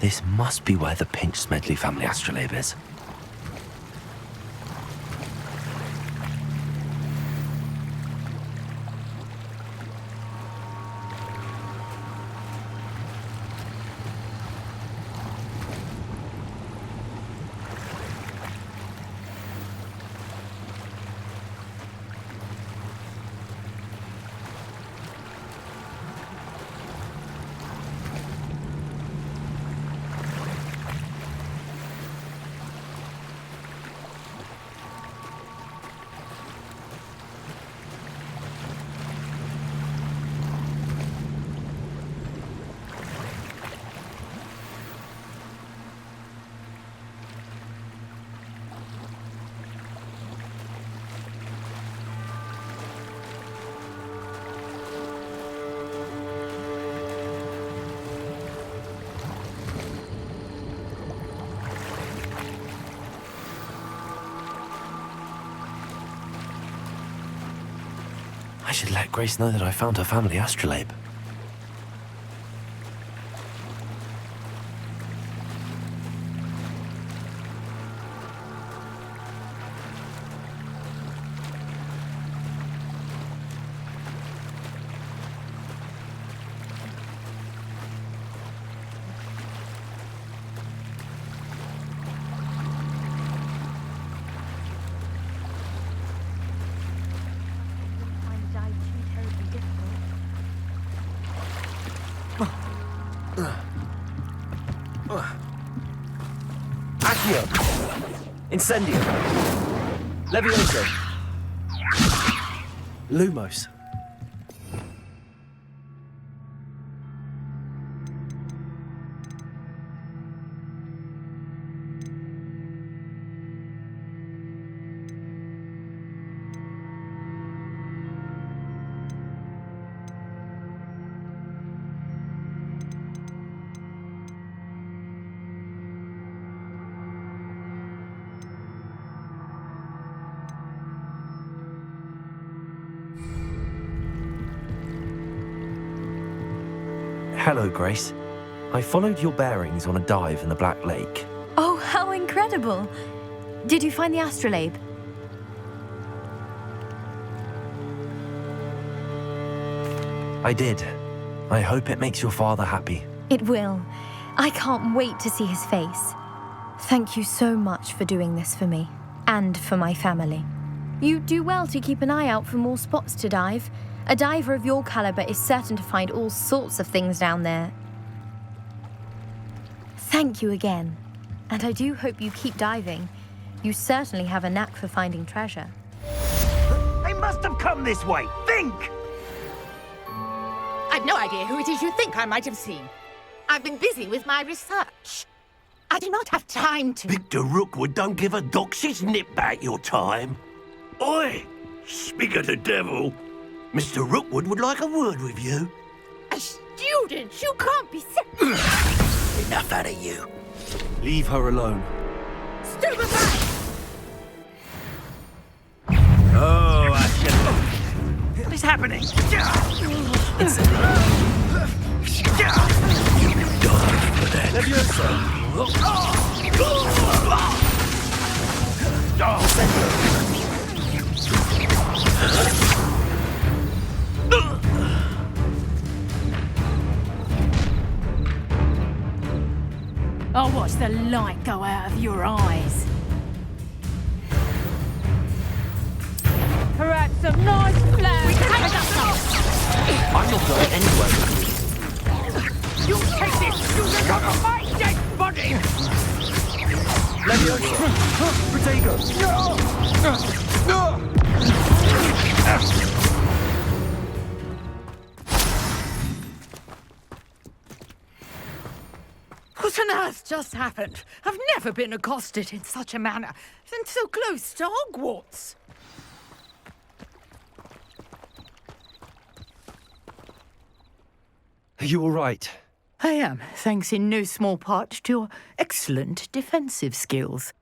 This must be where the Pinch Smedley family astrolabe is. I should let Grace know that I found her family astrolabe. Accio! Incendio! Levioso! Lumos! Hello, Grace. I followed your bearings on a dive in the Black Lake. Oh, how incredible! Did you find the astrolabe? I did. I hope it makes your father happy. It will. I can't wait to see his face. Thank you so much for doing this for me, and for my family. You do well to keep an eye out for more spots to dive. A diver of your caliber is certain to find all sorts of things down there. Thank you again. And I do hope you keep diving. You certainly have a knack for finding treasure. They must have come this way! Think! I've no idea who it is you think I might have seen. I've been busy with my research. I do not have time to... Victor Rookwood don't give a dox's nip back your time. Oi! Speak of the devil. Mr. Rookwood would like a word with you. A student? You can't be serious. Enough out of you. Leave her alone. Stupefy! Oh, what is happening? You died for that. I'll watch the light go out of your eyes. Perhaps some nice flowers. I'm not going anywhere with You take this! You recover my dead body! Levioso! Protego! What on earth just happened? I've never been accosted in such a manner, and so close to Hogwarts. Are you all right? I am, thanks in no small part to your excellent defensive skills.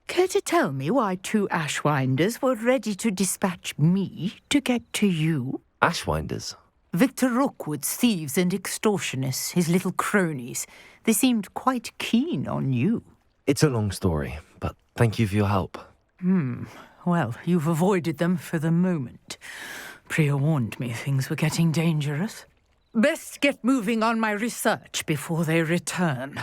Care to tell me why two Ashwinders were ready to dispatch me to get to you? Ashwinders? Victor Rookwood's thieves and extortionists, his little cronies. They seemed quite keen on you. It's a long story, but thank you for your help. Well, you've avoided them for the moment. Priya warned me things were getting dangerous. Best get moving on my research before they return.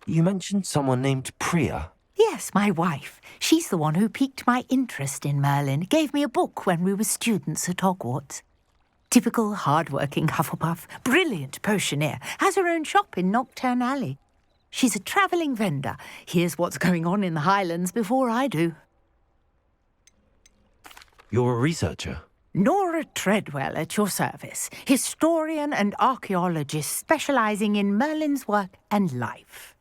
You mentioned someone named Priya. Yes, my wife. She's the one who piqued my interest in Merlin. Gave me a book when we were students at Hogwarts. Typical hard-working Hufflepuff, brilliant potioneer, has her own shop in Knockturn Alley. She's a travelling vendor. Hears what's going on in the Highlands before I do. You're a researcher? Nora Treadwell at your service, historian and archaeologist specialising in Merlin's work and life.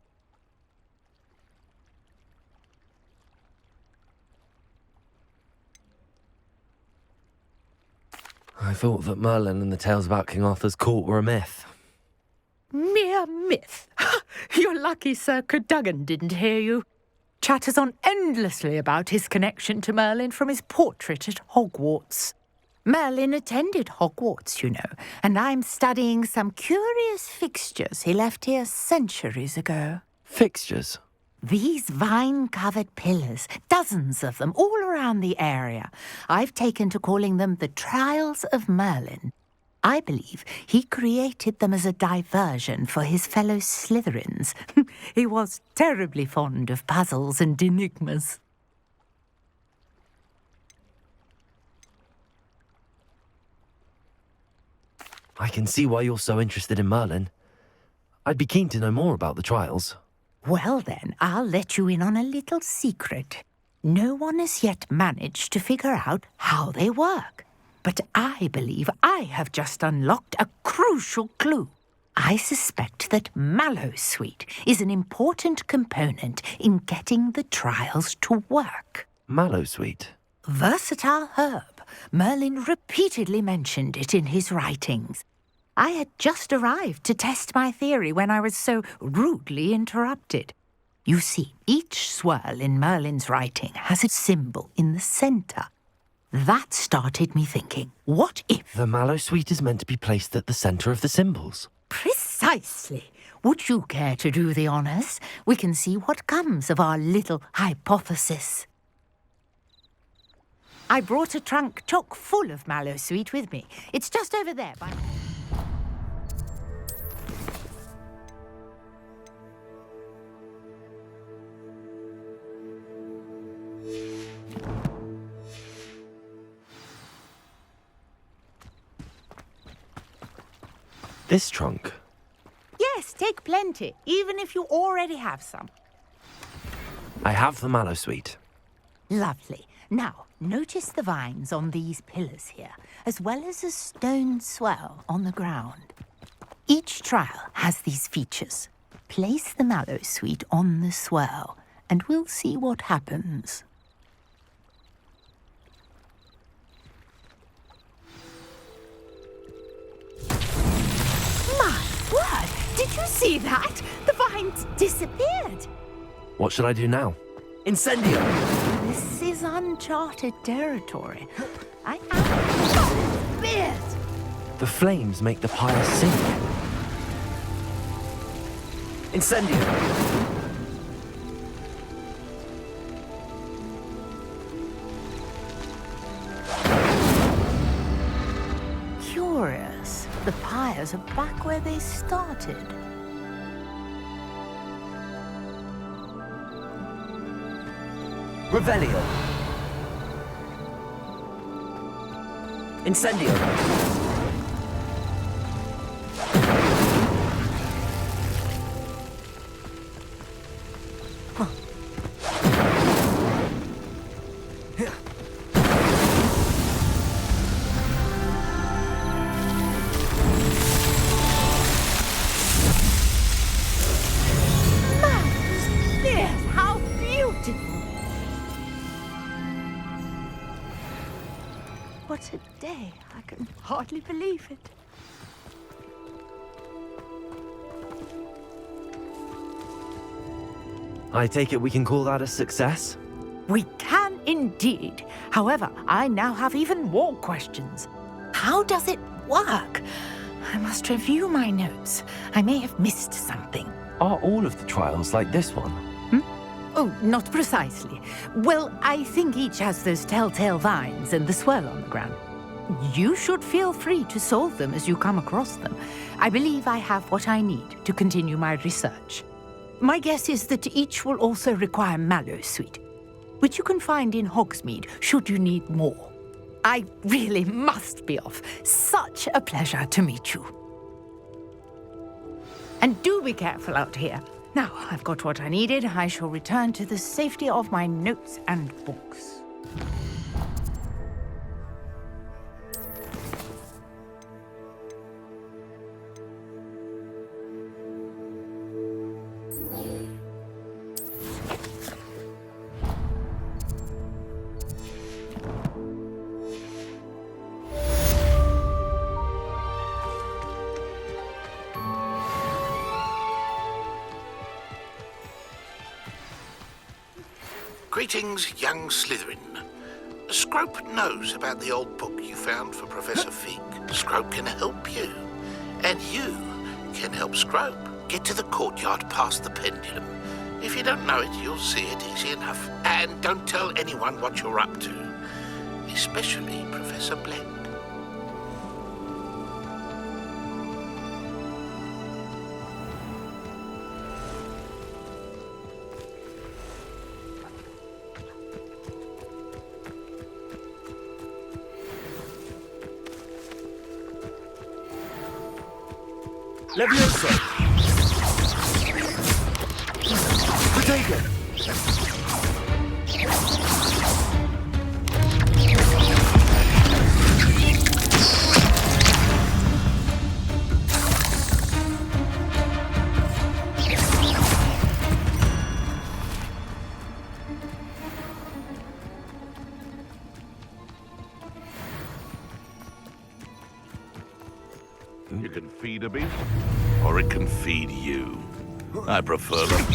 I thought that Merlin and the tales about King Arthur's court were a myth. Mere myth. You're lucky Sir Cadogan didn't hear you. Chatters on endlessly about his connection to Merlin from his portrait at Hogwarts. Merlin attended Hogwarts, you know, and I'm studying some curious fixtures he left here centuries ago. Fixtures? These vine-covered pillars, dozens of them, all around the area. I've taken to calling them the Trials of Merlin. I believe he created them as a diversion for his fellow Slytherins. He was terribly fond of puzzles and enigmas. I can see why you're so interested in Merlin. I'd be keen to know more about the trials. Well then, I'll let you in on a little secret. No one has yet managed to figure out how they work. But I believe I have just unlocked a crucial clue. I suspect that Mallowsweet is an important component in getting the trials to work. Mallowsweet? Versatile herb. Merlin repeatedly mentioned it in his writings. I had just arrived to test my theory when I was so rudely interrupted. You see, each swirl in Merlin's writing has a symbol in the centre. That started me thinking, what if... The Mallowsweet is meant to be placed at the centre of the symbols. Precisely. Would you care to do the honours? We can see what comes of our little hypothesis. I brought a trunk chock full of Mallowsweet with me. It's just over there by... This trunk? Yes, take plenty, even if you already have some. I have the Mallowsweet. Lovely. Now, notice the vines on these pillars here, as well as a stone swell on the ground. Each trial has these features. Place the Mallowsweet on the swell, and we'll see what happens. My word! Did you see that? The vines disappeared. What should I do now? Incendio! This is uncharted territory. I am beard. The flames make the pyre sink. Incendio! Curious. The pyres are back where they started. Revelio! Incendio! How beautiful! What a day. I can hardly believe it. I take it we can call that a success? We can indeed. However, I now have even more questions. How does it work? I must review my notes. I may have missed something. Are all of the trials like this one? Oh, not precisely. Well, I think each has those telltale vines and the swirl on the ground. You should feel free to solve them as you come across them. I believe I have what I need to continue my research. My guess is that each will also require mallow sweet, which you can find in Hogsmeade should you need more. I really must be off. Such a pleasure to meet you. And do be careful out here. Now, I've got what I needed. I shall return to the safety of my notes and books. Greetings, young Slytherin. Scrope knows about the old book you found for Professor Fig. Scrope can help you. And you can help Scrope get to the courtyard past the pendulum. If you don't know it, you'll see it easy enough. And don't tell anyone what you're up to. Especially Professor Blake. Levioso! Potato! You can feed a beast, or it can feed you. I prefer them.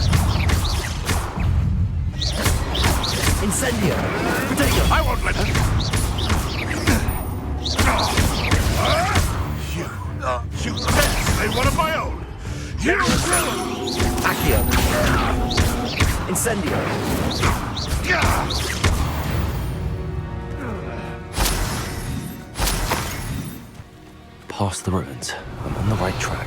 Incendio! Potato! I won't let them. You can't say one of my own. You Accio! Incendio! Past the ruins. I'm on the right track.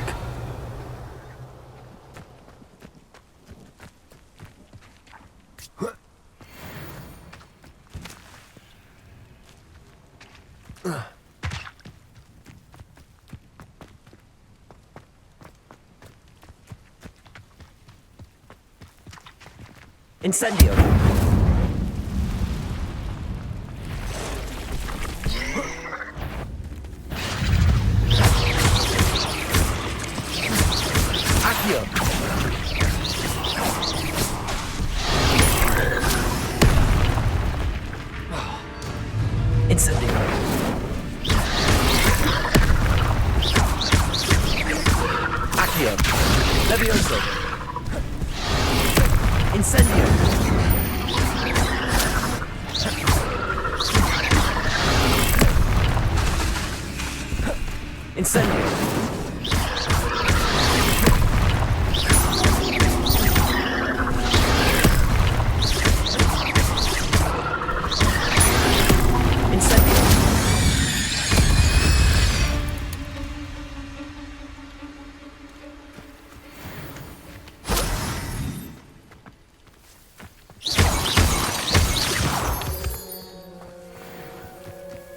Incendio! Accio! Incendio! Accio! Levioso! Incendio! Incendio! Incendio!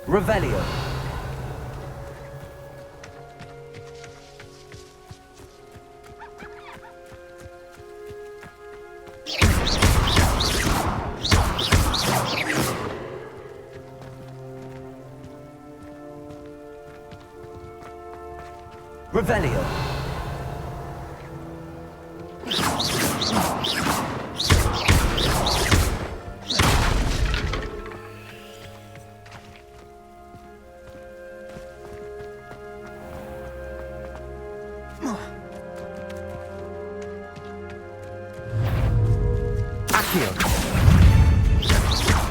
Revelio! Revelio! Accio!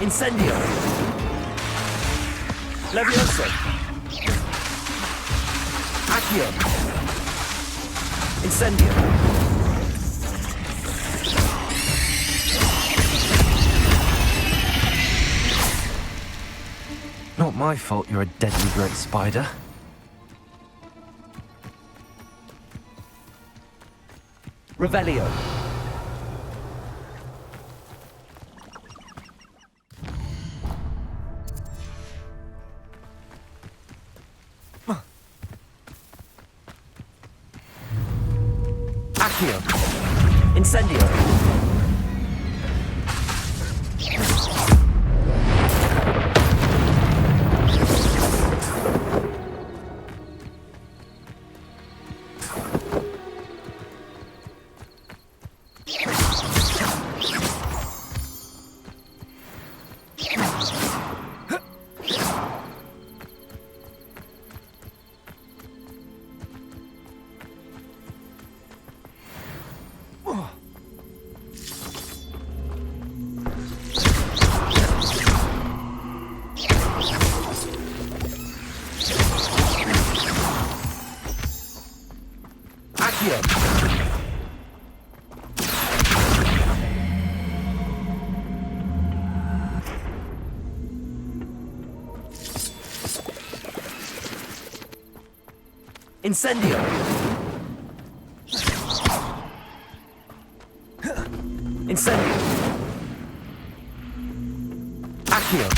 Incendio! Levioso! Accio! Incendio! Not my fault you're a deadly great spider. Revelio. Accio. Incendio. Incendio! Incendio! Accio!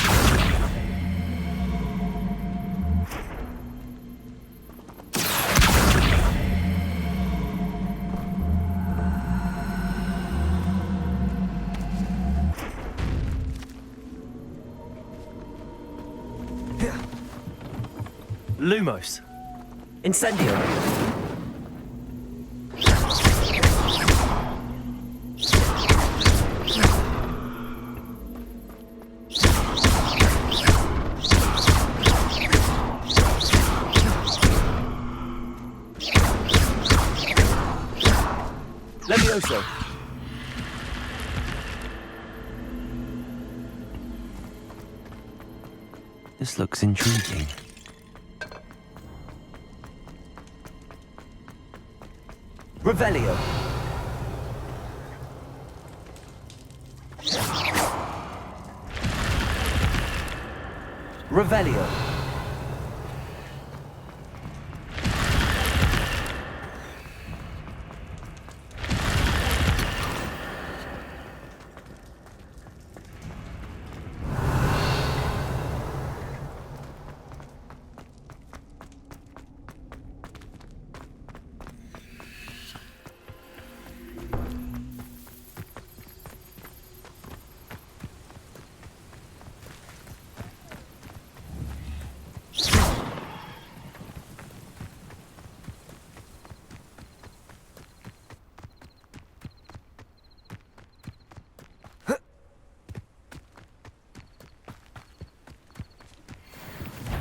Lumos! Incendio! Levioso! This looks intriguing. Revelio. Revelio.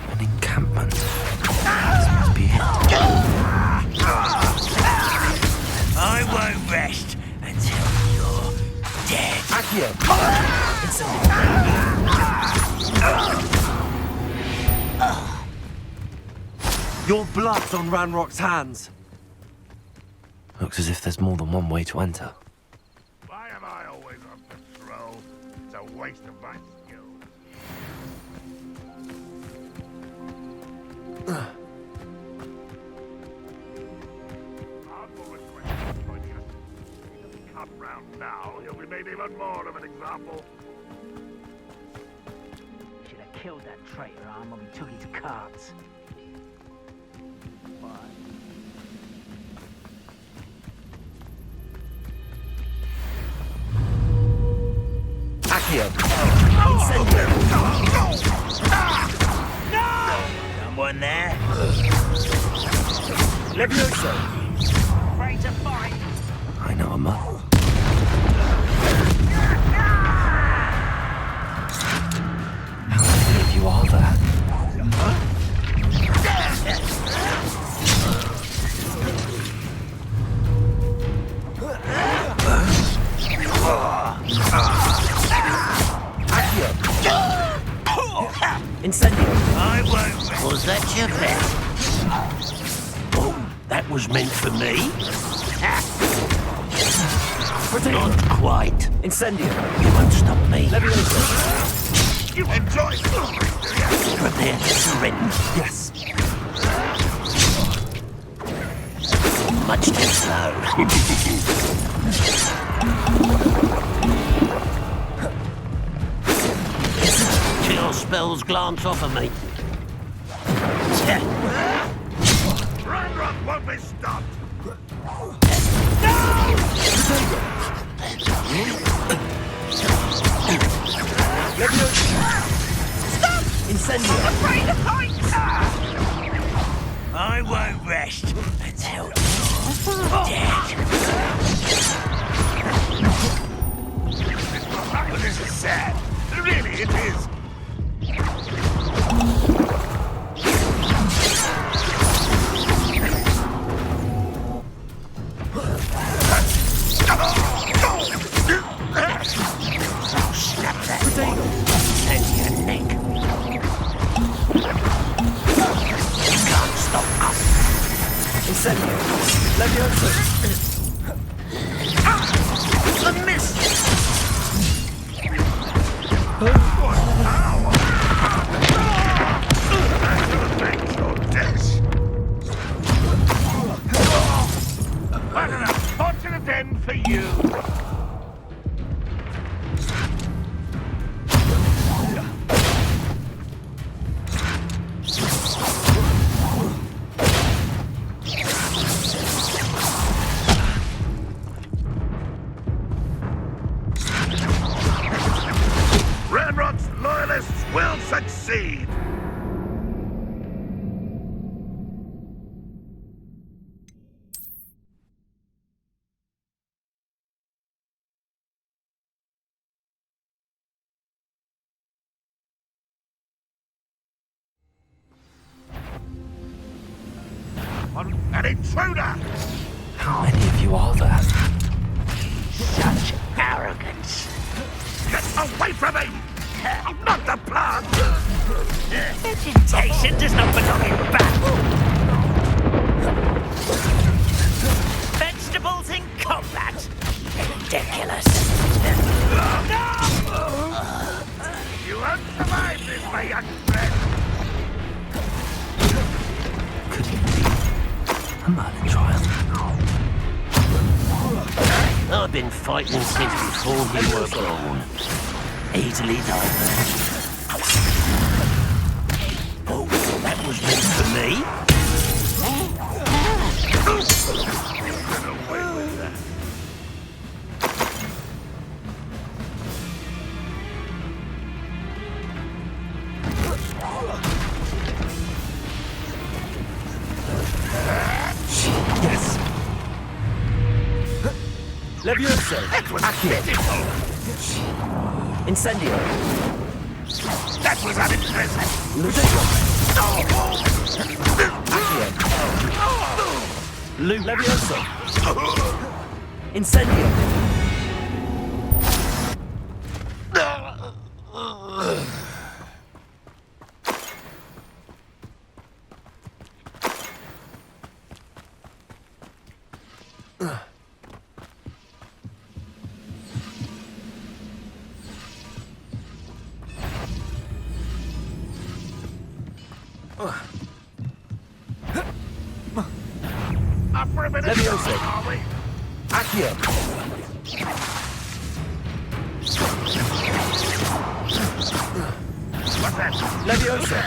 An encampment. This must be it. I won't rest until you're dead. Accio! Your blood's on Ranrock's hands. Looks as if there's more than one way to enter. Why am I always on patrol? It's a waste of my skills. Hardball requests joining us. If he doesn't come round now, he'll be made even more of an example. Should have killed that traitor arm when we took his cards. Accio! Incendio! Someone there? Levioso! Afraid to fight. I know a mother. How many of you are there? Accio! was meant for me. Not quite. Incendio. You won't stop me. Leviosa. You enjoy Prepare to surrender. Yes. Much too slow. Chill spells glance off of me. Ranrock won't be stopped. Incendio. Afraid of heights! I won't rest until you're dead. But this is sad. Really, it is. Snap that and your neck. You can't stop us. Incendio. Leviosa. The mist! What an unfortunate end for you. Ranrock's loyalists will succeed. An intruder! How many of you are there? Such arrogance. Get away from me! I'm not the plant! Vegetation does not belong in battle. Vegetables in combat. Ridiculous. You won't survive this, my young friend! Could it be a Merlin trial? I've been fighting since before you were born. Easily diverted. Oh, that was meant for me? Get away with that. Yes. Leviosa. Accio. Incendio. That was unimpressive! Lucio. Accio. Leviosa. Incendio. Up for a minute, Leviosa. are we? Accio. What's that? Leviosa.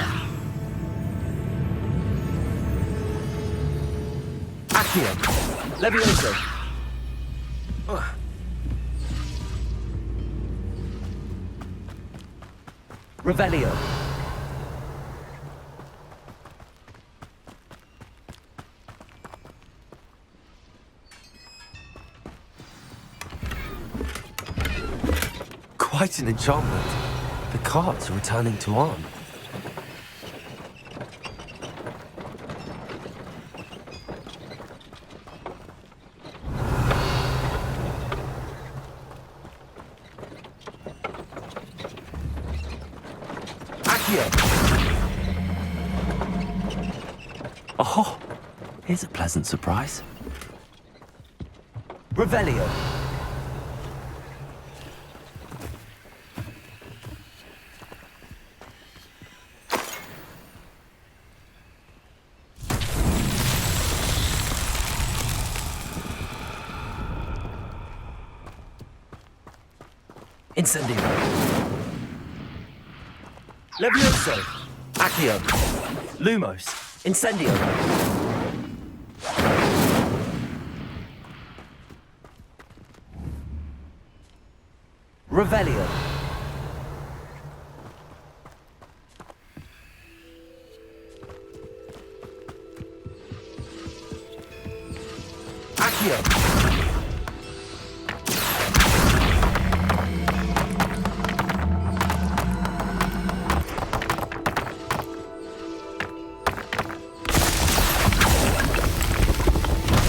Accio. Leviosa. Revelio. Quite an enchantment. The cards are returning to Arn. Accio. Oh, Here's a pleasant surprise. Revelio. Incendio. Levioso. Accio. Lumos. Incendio. Revelio. Accio.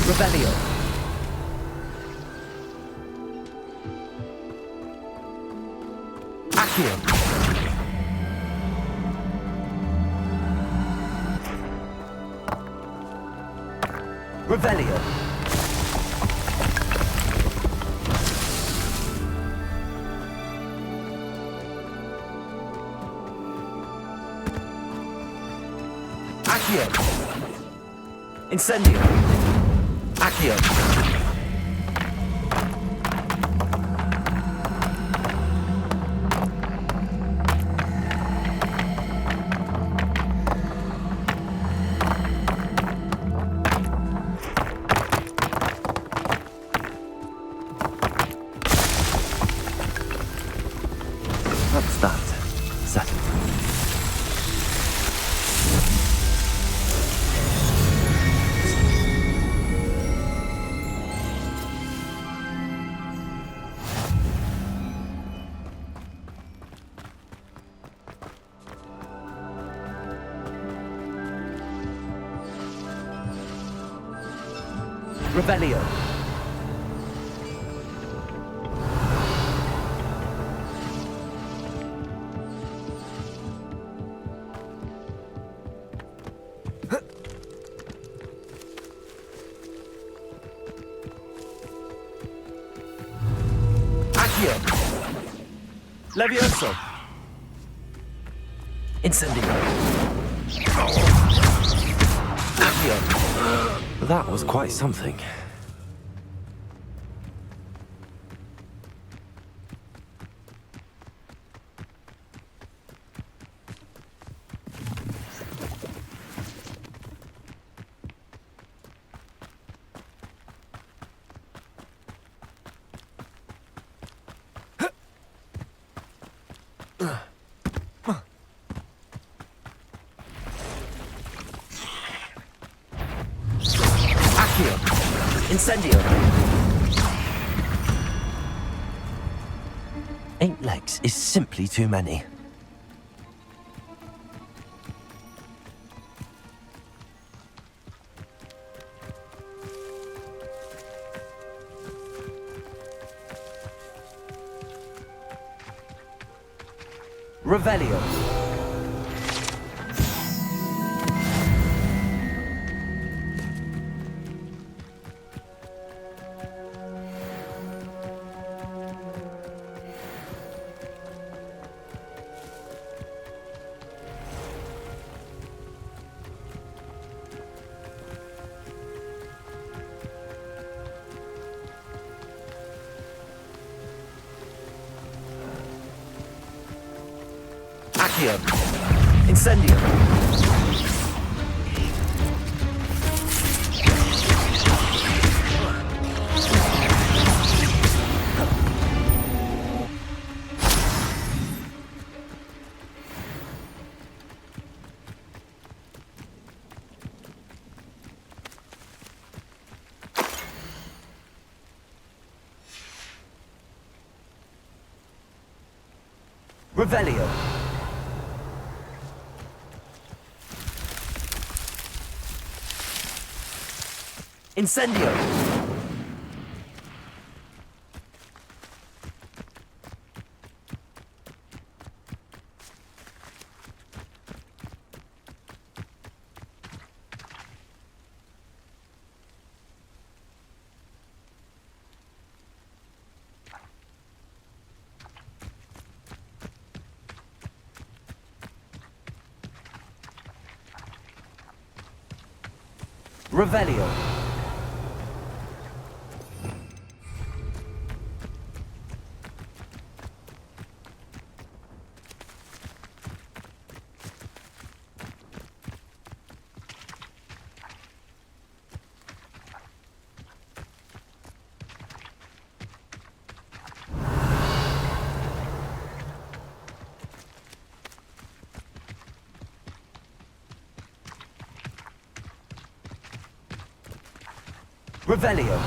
Revelio. Accio. Revelio. Accio. Incendio. Accio. What's that? Settled. Revelio. Accio. Levioso. Incendio. Accio. That was quite something. Accio. Incendio. 8 legs is simply too many. Revelio. Accio. Incendio. Revelio. Incendio. Revelio. Revelio.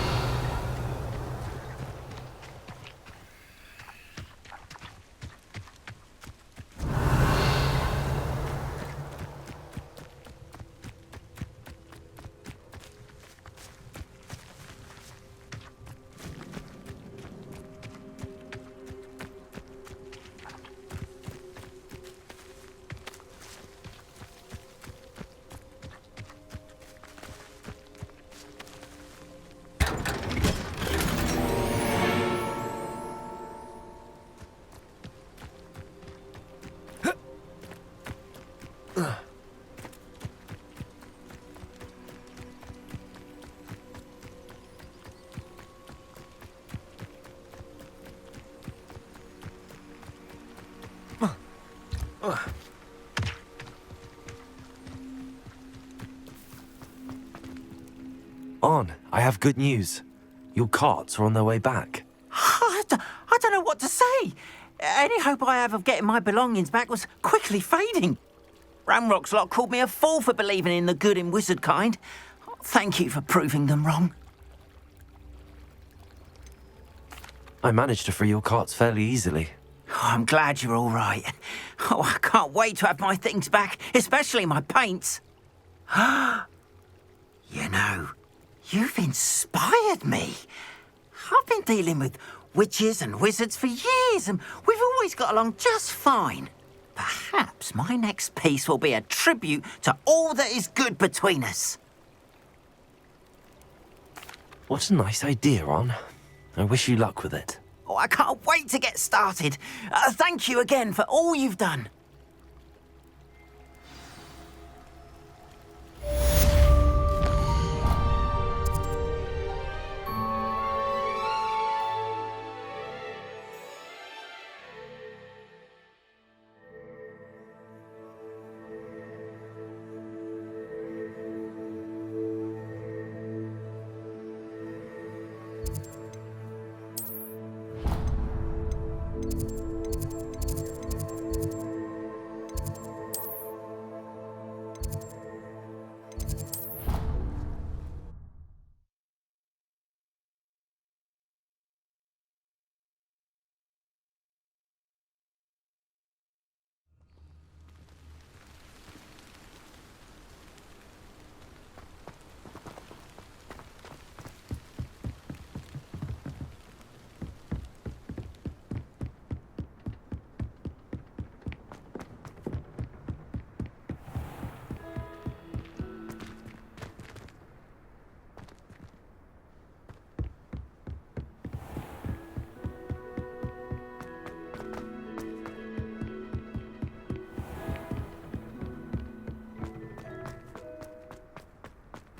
On, I have good news. Your carts are on their way back. I don't know what to say. Any hope I have of getting my belongings back was quickly fading. Ramrock's lot called me a fool for believing in the good in wizard kind. Thank you for proving them wrong. I managed to free your carts fairly easily. Oh, I'm glad you're all right. Oh, I can't wait to have my things back, especially my paints. You know, you've inspired me. I've been dealing with witches and wizards for years, and we've always got along just fine. Perhaps my next piece will be a tribute to all that is good between us. What a nice idea, On. I wish you luck with it. Oh, I can't wait to get started. Thank you again for all you've done.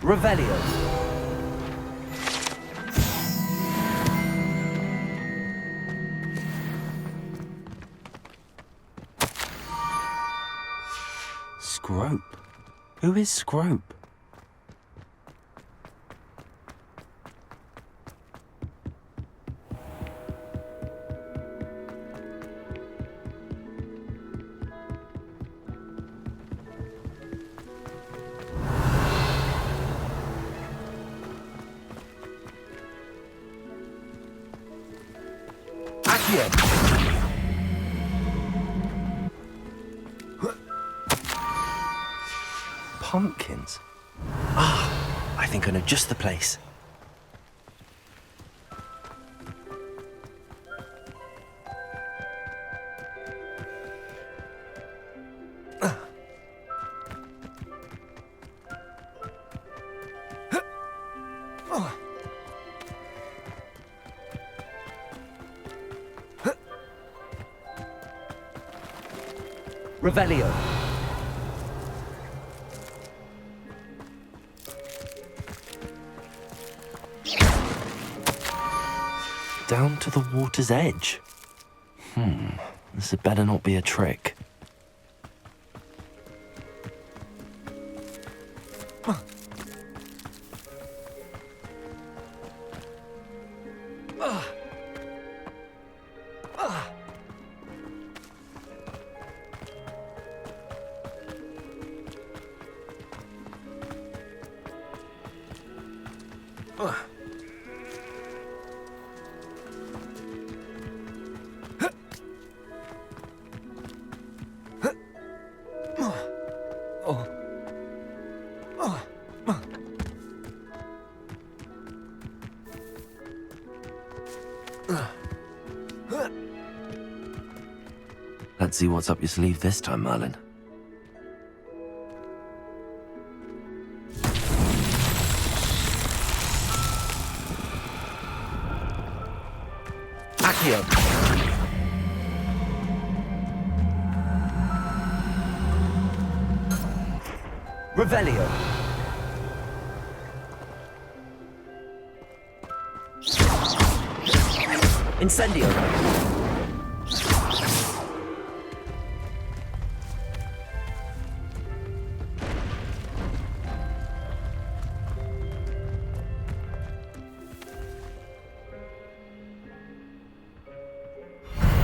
Revelio. Scrope? Who is Scrope? Pumpkins? Ah, I think I know just the place. Revelio. Down to the water's edge. This had better not be a trick. Let's see what's up your sleeve this time, Merlin. Accio! Revelio! Incendio!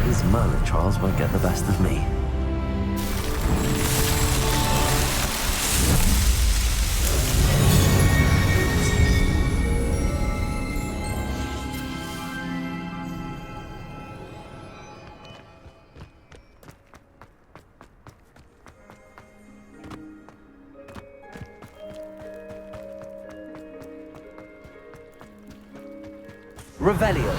These Merlin trials won't get the best of me. Revelio.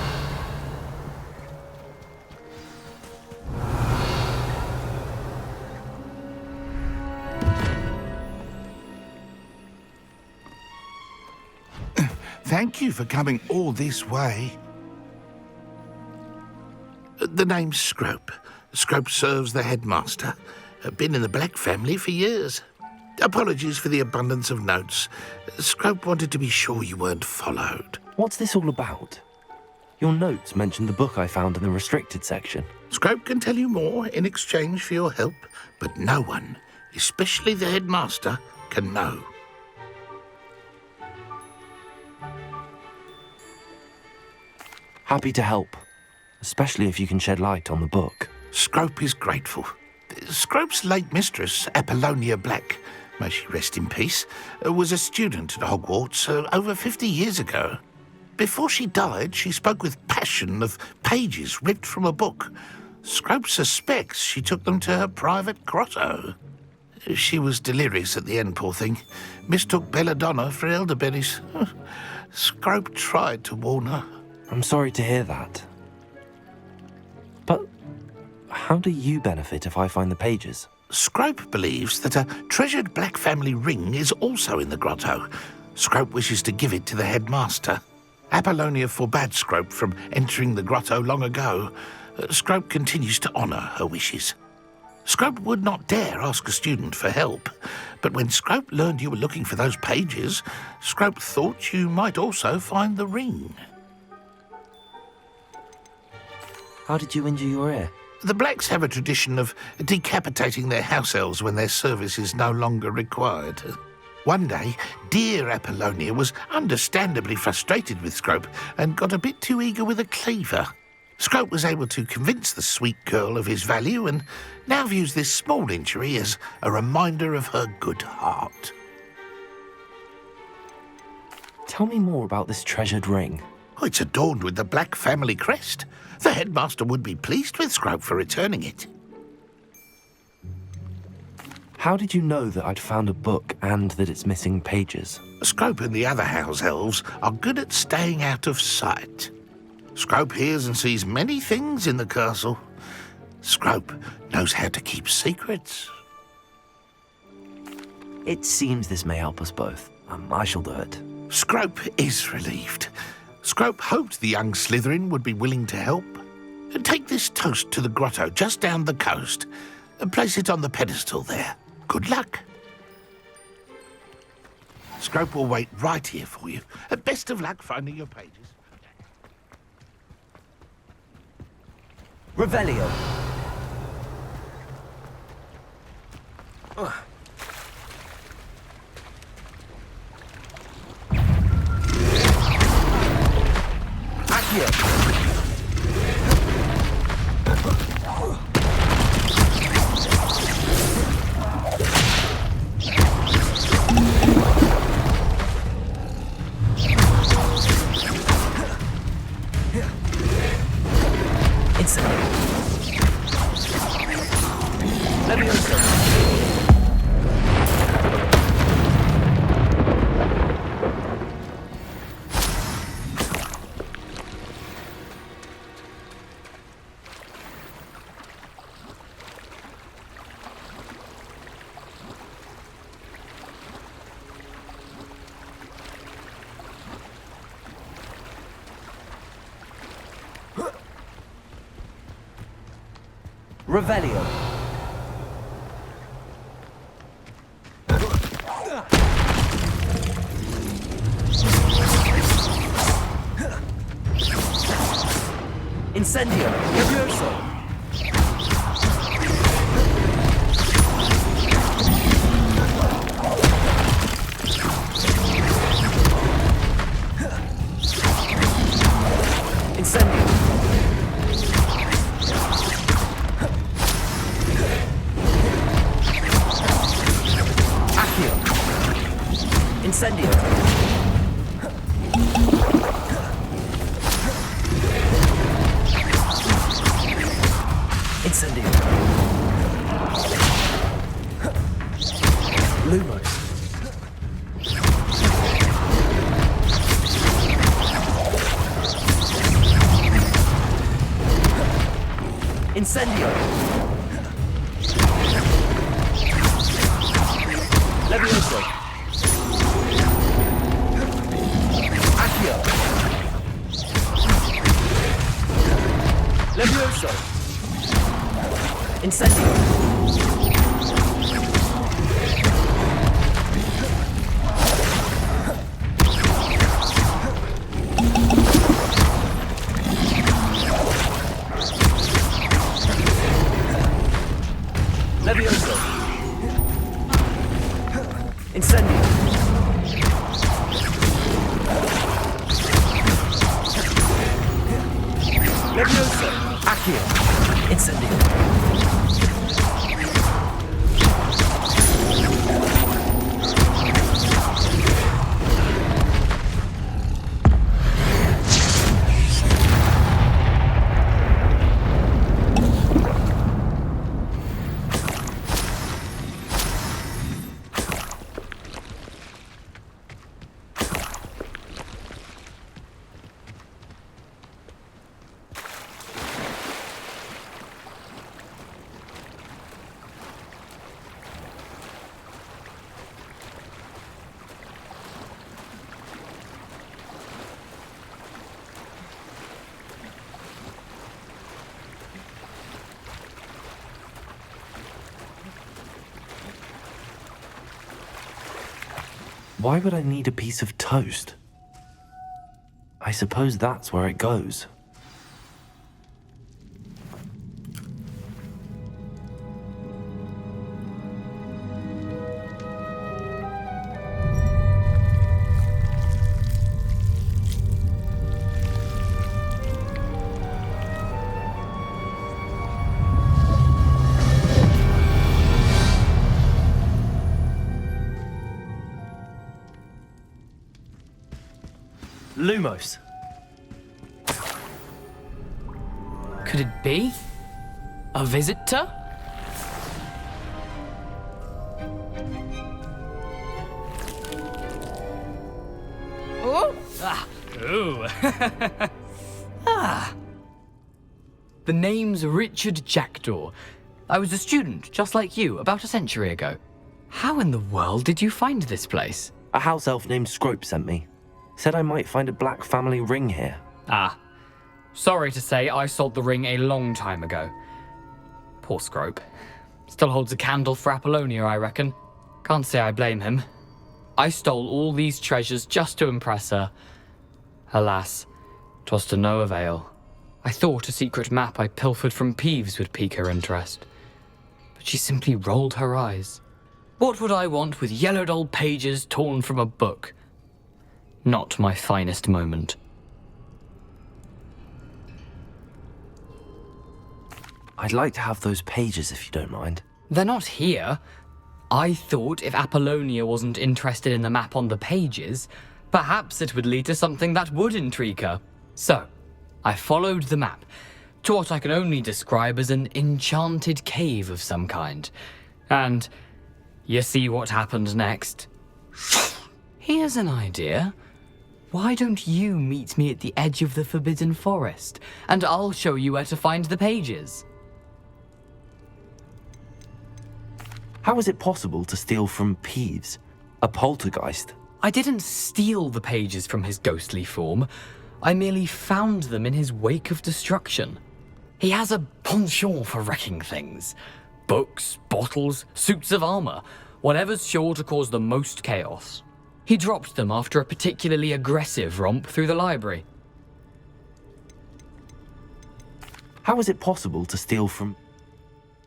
Thank you for coming all this way. The name's Scrope. Scrope serves the headmaster. Been in the Black family for years. Apologies for the abundance of notes. Scrope wanted to be sure you weren't followed. What's this all about? Your notes mentioned the book I found in the restricted section. Scrope can tell you more in exchange for your help, but no one, especially the headmaster, can know. Happy to help, especially if you can shed light on the book. Scrope is grateful. Scrope's late mistress, Apollonia Black, may she rest in peace, was a student at Hogwarts over 50 years ago. Before she died, she spoke with passion of pages ripped from a book. Scrope suspects she took them to her private grotto. She was delirious at the end, poor thing. Mistook belladonna for elderberries. Scrope tried to warn her. I'm sorry to hear that. But how do you benefit if I find the pages? Scrope believes that a treasured Black family ring is also in the grotto. Scrope wishes to give it to the headmaster. Apollonia forbade Scrope from entering the grotto long ago. Scrope continues to honour her wishes. Scrope would not dare ask a student for help, but when Scrope learned you were looking for those pages, Scrope thought you might also find the ring. How did you injure your ear? The Blacks have a tradition of decapitating their house elves when their service is no longer required. One day, dear Apollonia was understandably frustrated with Scrope and got a bit too eager with a cleaver. Scrope was able to convince the sweet girl of his value and now views this small injury as a reminder of her good heart. Tell me more about this treasured ring. Oh, it's adorned with the Black family crest. The headmaster would be pleased with Scrope for returning it. How did you know that I'd found a book and that it's missing pages? Scrope and the other house elves are good at staying out of sight. Scrope hears and sees many things in the castle. Scrope knows how to keep secrets. It seems this may help us both. I shall do it. Scrope is relieved. Scrope hoped the young Slytherin would be willing to help. Take this toast to the grotto just down the coast and place it on the pedestal there. Good luck. Scrope will wait right here for you. Best of luck finding your pages. Revelio. Accio. Revelio. Incendio. Levioso. Incendio. Incendio. Incendio. Lumos. Incendio. Levioso. Levioso. Incendio. Levioso. Incendio. Levioso. Accio. Incendio. Why would I need a piece of toast? I suppose that's where it goes. Lumos. Could it be? A visitor? Oh! Ah! Ooh! Ah! The name's Richard Jackdaw. I was a student, just like you, about a century ago. How in the world did you find this place? A house elf named Scrope sent me. Said I might find a black family ring here. Ah. Sorry to say, I sold the ring a long time ago. Poor Scrope. Still holds a candle for Apollonia, I reckon. Can't say I blame him. I stole all these treasures just to impress her. Alas, 'twas to no avail. I thought a secret map I pilfered from Peeves would pique her interest, but she simply rolled her eyes. What would I want with yellowed old pages torn from a book? Not my finest moment. I'd like to have those pages if you don't mind. They're not here. I thought if Apollonia wasn't interested in the map on the pages, perhaps it would lead to something that would intrigue her. So, I followed the map to what I can only describe as an enchanted cave of some kind. And you see what happened next? Here's an idea. Why don't you meet me at the edge of the Forbidden Forest, and I'll show you where to find the pages? How is it possible to steal from Peeves, a poltergeist? I didn't steal the pages from his ghostly form. I merely found them in his wake of destruction. He has a penchant for wrecking things. Books, bottles, suits of armor, whatever's sure to cause the most chaos. He dropped them after a particularly aggressive romp through the library. How is it possible to steal from...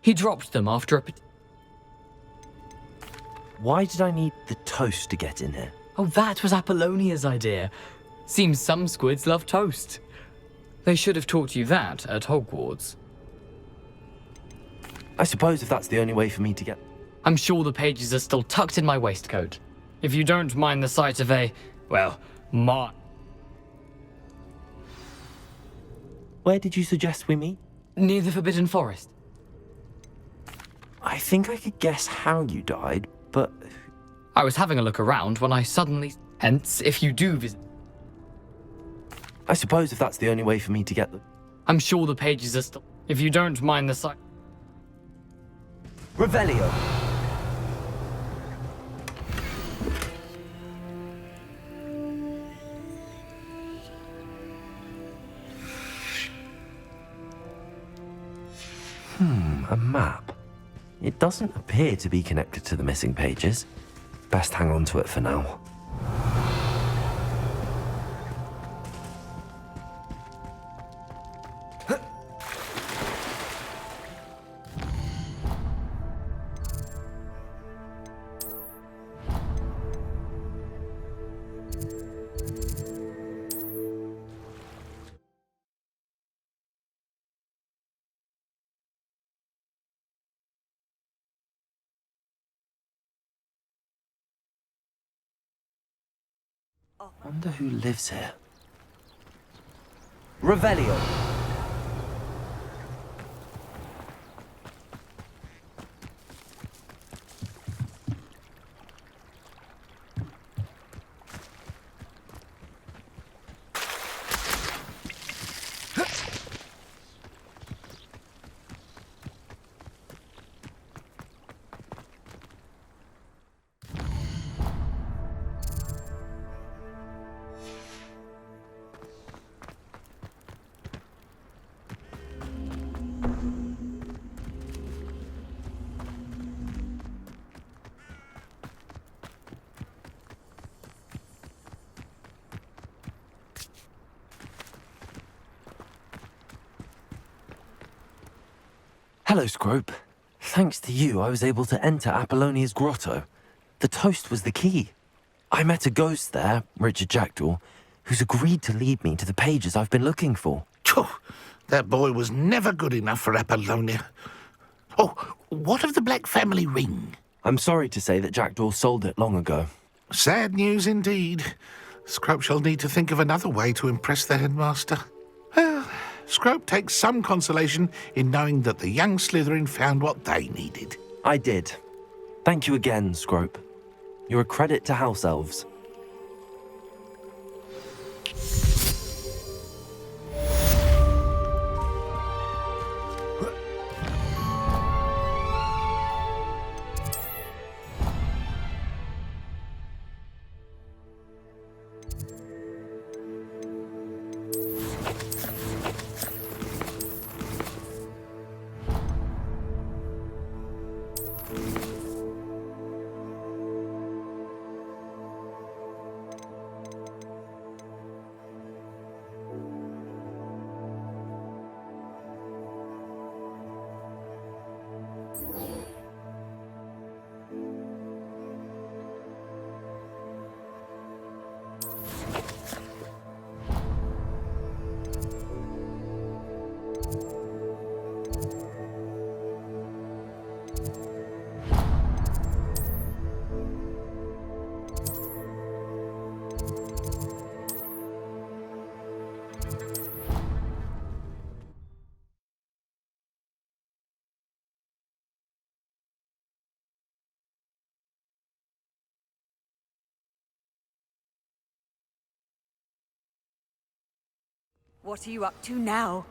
He dropped them after a... Why did I need the toast to get in here? Oh, that was Apollonia's idea. Seems some squids love toast. They should have taught you that at Hogwarts. I suppose if that's the only way for me to get... I'm sure the pages are still tucked in my waistcoat. If you don't mind the sight of a, well, Where did you suggest we meet? near the Forbidden Forest. I think I could guess how you died, but... I was having a look around when I suddenly... Hence, if you do visit... I suppose if that's the only way for me to get them... I'm sure the pages are still... If you don't mind the sight... Revelio! A map. It doesn't appear to be connected to the missing pages. Best hang on to it for now. Wonder who lives here. Revelio. Hello, Scrope. Thanks to you, I was able to enter Apollonia's grotto. The toast was the key. I met a ghost there, Richard Jackdaw, who's agreed to lead me to the pages I've been looking for. Phew, that boy was never good enough for Apollonia. Oh, what of the Black family ring? I'm sorry to say that Jackdaw sold it long ago. Sad news indeed. Scrope shall need to think of another way to impress the headmaster. Well, Scrope takes some consolation in knowing that the young Slytherin found what they needed. I did. Thank you again, Scrope. You're a credit to House Elves. What are you up to now?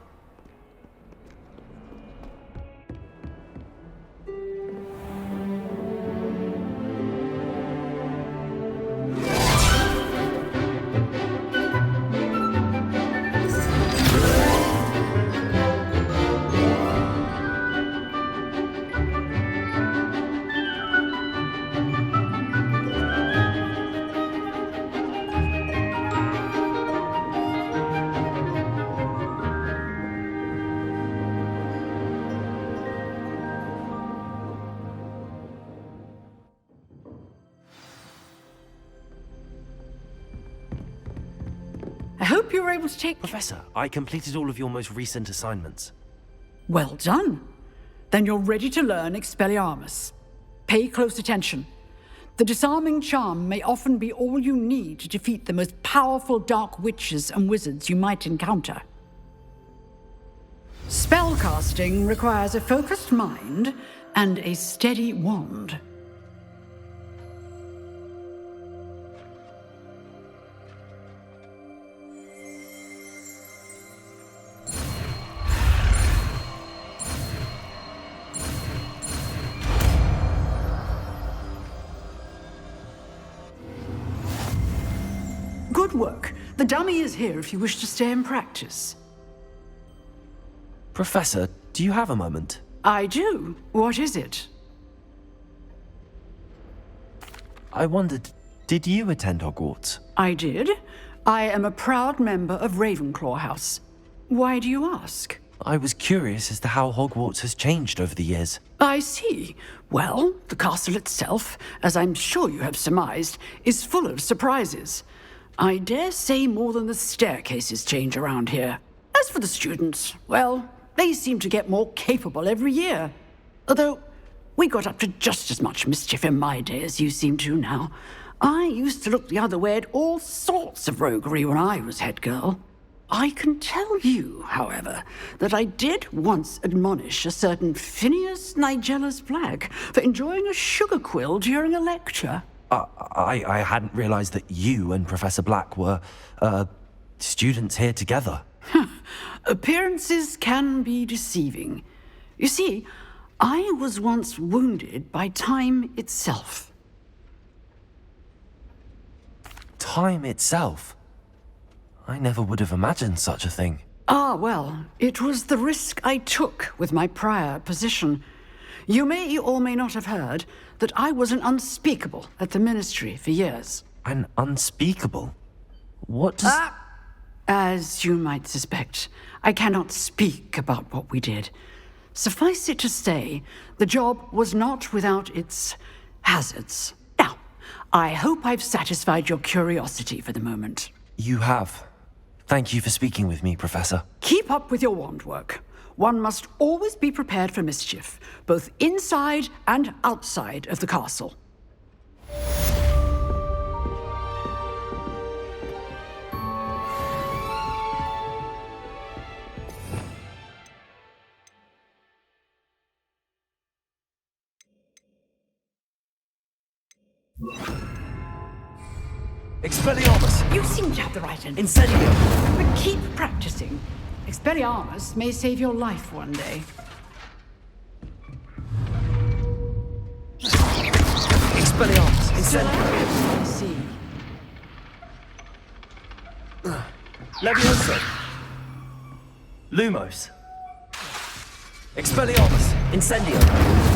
I hope you were able to take... Professor, I completed all of your most recent assignments. Well done. Then you're ready to learn Expelliarmus. Pay close attention. The disarming charm may often be all you need to defeat the most powerful dark witches and wizards you might encounter. Spellcasting requires a focused mind and a steady wand. Good work. The dummy is here if you wish to stay and practice. Professor, do you have a moment? I do. What is it? I wondered, did you attend Hogwarts? I did. I am a proud member of Ravenclaw House. Why do you ask? I was curious as to how Hogwarts has changed over the years. I see. Well, the castle itself, as I'm sure you have surmised, is full of surprises. I dare say more than the staircases change around here. As for the students, well, they seem to get more capable every year. Although, we got up to just as much mischief in my day as you seem to now. I used to look the other way at all sorts of roguery when I was head girl. I can tell you, however, that I did once admonish a certain Phineas Nigella's Black for enjoying a sugar quill during a lecture. I hadn't realized that you and Professor Black were, students here together. Appearances can be deceiving. You see, I was once wounded by time itself. Time itself? I never would have imagined such a thing. Ah, well, it was the risk I took with my prior position. You may or may not have heard that I was an unspeakable at the Ministry for years. An unspeakable? What does... As you might suspect, I cannot speak about what we did. Suffice it to say, the job was not without its hazards. Now, I hope I've satisfied your curiosity for the moment. You have. Thank you for speaking with me, Professor. Keep up with your wand work. One must always be prepared for mischief, both inside and outside of the castle. Expelliarmus! You seem to have the right end. Incendio! But keep practicing. Expelliarmus may save your life one day. Expelliarmus! Incendio! I see. Levioso! Lumos! Expelliarmus! Incendio!